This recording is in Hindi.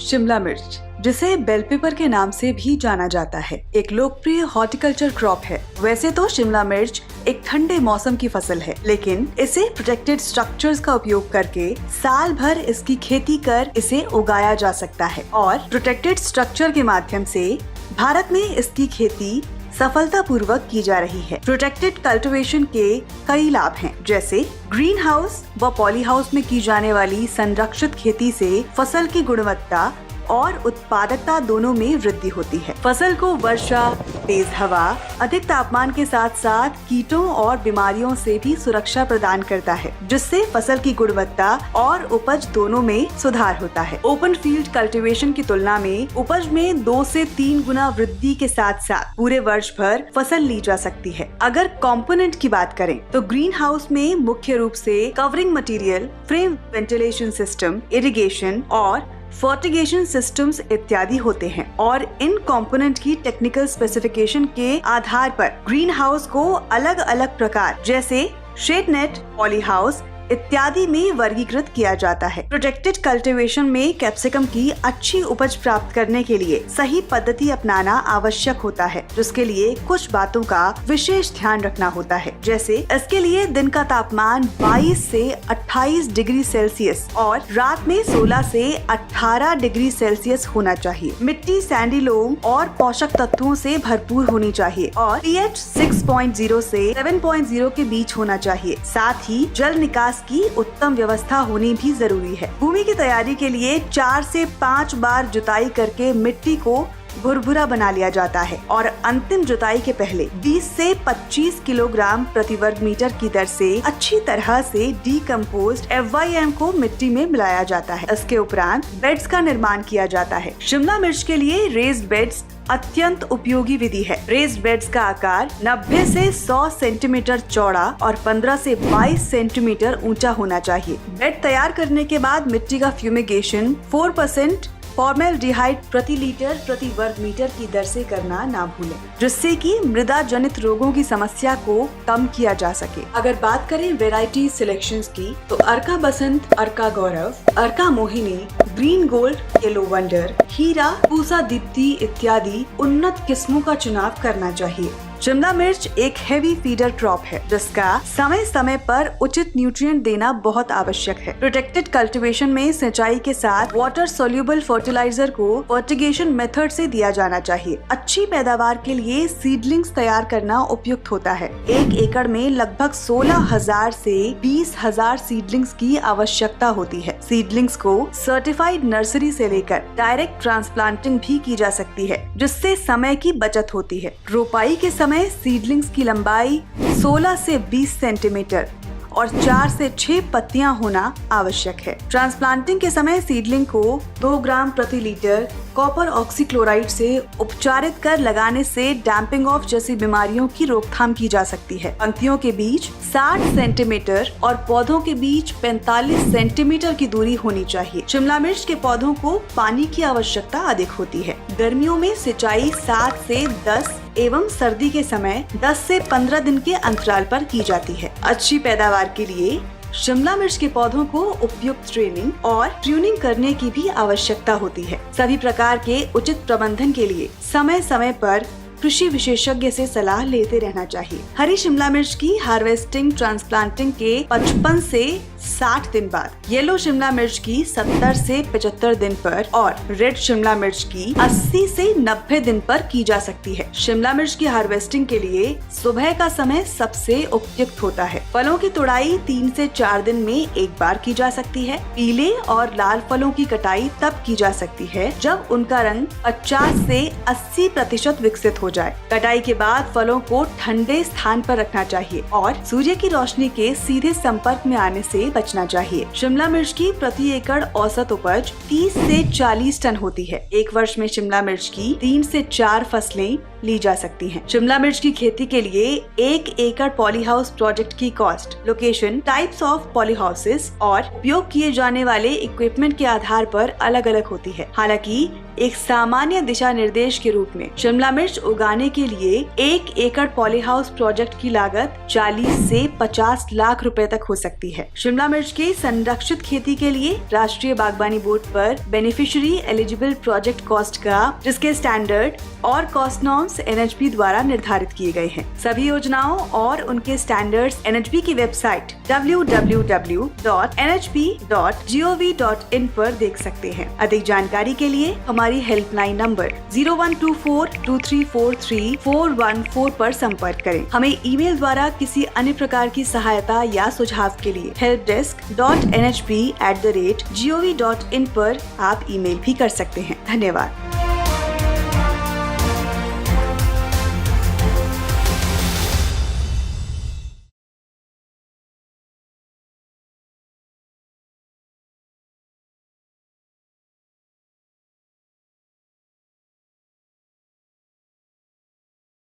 शिमला मिर्च, जिसे बेल पेपर के नाम से भी जाना जाता है, एक लोकप्रिय हॉर्टिकल्चर क्रॉप है। वैसे तो शिमला मिर्च एक ठंडे मौसम की फसल है, लेकिन इसे प्रोटेक्टेड स्ट्रक्चर्स का उपयोग करके साल भर इसकी खेती कर इसे उगाया जा सकता है और प्रोटेक्टेड स्ट्रक्चर के माध्यम से भारत में इसकी खेती सफलतापूर्वक की जा रही है। प्रोटेक्टेड कल्टीवेशन के कई लाभ हैं, जैसे ग्रीन हाउस व पॉली हाउस में की जाने वाली संरक्षित खेती से फसल की गुणवत्ता और उत्पादकता दोनों में वृद्धि होती है। फसल को वर्षा, तेज हवा, अधिक तापमान के साथ साथ कीटों और बीमारियों से भी सुरक्षा प्रदान करता है, जिससे फसल की गुणवत्ता और उपज दोनों में सुधार होता है। ओपन फील्ड कल्टीवेशन की तुलना में उपज में 2 से 3 गुना वृद्धि के साथ साथ पूरे वर्ष भर फसल ली जा सकती है। अगर कंपोनेंट की बात करें तो ग्रीन हाउस में मुख्य रूप से covering material, frame ventilation system, irrigation और फर्टिगेशन सिस्टम्स इत्यादि होते हैं और इन कंपोनेंट की टेक्निकल स्पेसिफिकेशन के आधार पर ग्रीन हाउस को अलग अलग प्रकार जैसे शेड नेट, पॉली हाउस इत्यादि में वर्गीकृत किया जाता है। प्रोटेक्टेड कल्टीवेशन में कैप्सिकम की अच्छी उपज प्राप्त करने के लिए सही पद्धति अपनाना आवश्यक होता है, जिसके लिए कुछ बातों का विशेष ध्यान रखना होता है, जैसे इसके लिए दिन का तापमान 22 से 28 डिग्री सेल्सियस और रात में 16 से 18 डिग्री सेल्सियस होना चाहिए। मिट्टी सैंडी लोम और पोषक तत्वों से भरपूर होनी चाहिए और pH 6.0 से 7.0 के बीच होना चाहिए। साथ ही जल निकास की उत्तम व्यवस्था होनी भी जरूरी है। भूमि की तैयारी के लिए 4 से 5 बार जुताई करके मिट्टी को भुरभुरा बना लिया जाता है और अंतिम जुताई के पहले 20 से 25 किलोग्राम प्रति वर्ग मीटर की दर से अच्छी तरह से डीकम्पोज्ड FYM को मिट्टी में मिलाया जाता है। इसके उपरांत बेड्स का निर्माण किया जाता है। शिमला मिर्च के लिए रेज्ड बेड्स अत्यंत उपयोगी विधि है। रेज्ड बेड्स का आकार 90 से 100 सेंटीमीटर चौड़ा और 15 से 22 सेंटीमीटर ऊंचा होना चाहिए। बेड तैयार करने के बाद मिट्टी का फ्यूमिगेशन 4% फॉर्मेल्डिहाइड प्रति लीटर प्रति वर्ग मीटर की दर से करना ना भूलें, जिससे कि मृदा जनित रोगों की समस्या को कम किया जा सके। अगर बात करें वेराइटी सिलेक्शंस की तो Arka Basant, Arka Gaurav, Arka Mohini, green gold, yellow wonder, Hira, Pusa Deepti इत्यादि उन्नत किस्मों का चुनाव करना चाहिए। शिमला मिर्च एक हेवी फीडर क्रॉप है, जिसका समय समय पर उचित न्यूट्रिएंट देना बहुत आवश्यक है। प्रोटेक्टेड कल्टीवेशन में सिंचाई के साथ वाटर सोल्यूबल फर्टिलाइजर को फर्टिगेशन मेथड से दिया जाना चाहिए। अच्छी पैदावार के लिए सीडलिंग्स तैयार करना उपयुक्त होता है। 1 एकड़ में लगभग 16,000 से 20,000 सीडलिंग्स की आवश्यकता होती है। सीडलिंग्स को सर्टिफाइड नर्सरी से लेकर डायरेक्ट ट्रांसप्लांटिंग भी की जा सकती है, जिससे समय की बचत होती है। रोपाई के समय सीडलिंग्स की लंबाई 16 से 20 सेंटीमीटर और 4 से 6 पत्तियां होना आवश्यक है। ट्रांसप्लांटिंग के समय सीडलिंग को 2 ग्राम प्रति लीटर कॉपर ऑक्सीक्लोराइड से उपचारित कर लगाने से डैम्पिंग ऑफ जैसी बीमारियों की रोकथाम की जा सकती है। पंक्तियों के बीच 60 सेंटीमीटर और पौधों के बीच 45 सेंटीमीटर की दूरी होनी चाहिए। शिमला मिर्च के पौधों को पानी की आवश्यकता अधिक होती है। गर्मियों में सिंचाई 7 से 10 एवं सर्दी के समय 10 से 15 दिन के अंतराल पर की जाती है। अच्छी पैदावार के लिए शिमला मिर्च के पौधों को उपयुक्त ट्रेनिंग और ट्यूनिंग करने की भी आवश्यकता होती है। सभी प्रकार के उचित प्रबंधन के लिए समय समय पर कृषि विशेषज्ञ से सलाह लेते रहना चाहिए। हरी शिमला मिर्च की हार्वेस्टिंग ट्रांसप्लांटिंग के 55 से 60 दिन बाद, येलो शिमला मिर्च की 70 से 75 दिन पर और रेड शिमला मिर्च की 80 से 90 दिन पर की जा सकती है। शिमला मिर्च की हार्वेस्टिंग के लिए सुबह का समय सबसे उपयुक्त होता है। फलों की तुड़ाई 3 से 4 दिन में एक बार की जा सकती है। पीले और लाल फलों की कटाई तब की जा सकती है जब उनका रंग 50 से 80% विकसित हो जाए। कटाई के बाद फलों को ठंडे स्थान पर रखना चाहिए और सूर्य की रोशनी के सीधे संपर्क में आने से बचना चाहिए। शिमला मिर्च की प्रति एकड़ औसत उपज 30 से 40 टन होती है। एक वर्ष में शिमला मिर्च की 3 से 4 फसलें ली जा सकती हैं। शिमला मिर्च की खेती के लिए 1 एकड़ पॉली हाउस प्रोजेक्ट की cost, location, types of poly houses और उपयोग किए जाने वाले इक्विपमेंट के आधार पर अलग अलग होती है। हालांकि एक सामान्य दिशा निर्देश के रूप में शिमला मिर्च उगाने के लिए 1 एकड़ पॉली हाउस प्रोजेक्ट की लागत 40 से 50 लाख रुपए तक हो सकती है। शिमला मिर्च के संरक्षित खेती के लिए राष्ट्रीय बागवानी बोर्ड पर बेनिफिशियरी एलिजिबल प्रोजेक्ट कॉस्ट का, जिसके स्टैंडर्ड और कॉस्ट नॉर्म्स NHB द्वारा निर्धारित किए गए हैं। सभी योजनाओं और उनके स्टैंडर्ड्स NHB की वेबसाइट www.nhb.gov.in पर देख सकते हैं। अधिक जानकारी के लिए हमारी हेल्पलाइन नंबर 0124234341 पर संपर्क करें। हमें ईमेल द्वारा किसी अन्य प्रकार की सहायता या सुझाव के लिए helpdesk.nhb@gov.in पर आप ईमेल भी कर सकते हैं। धन्यवाद।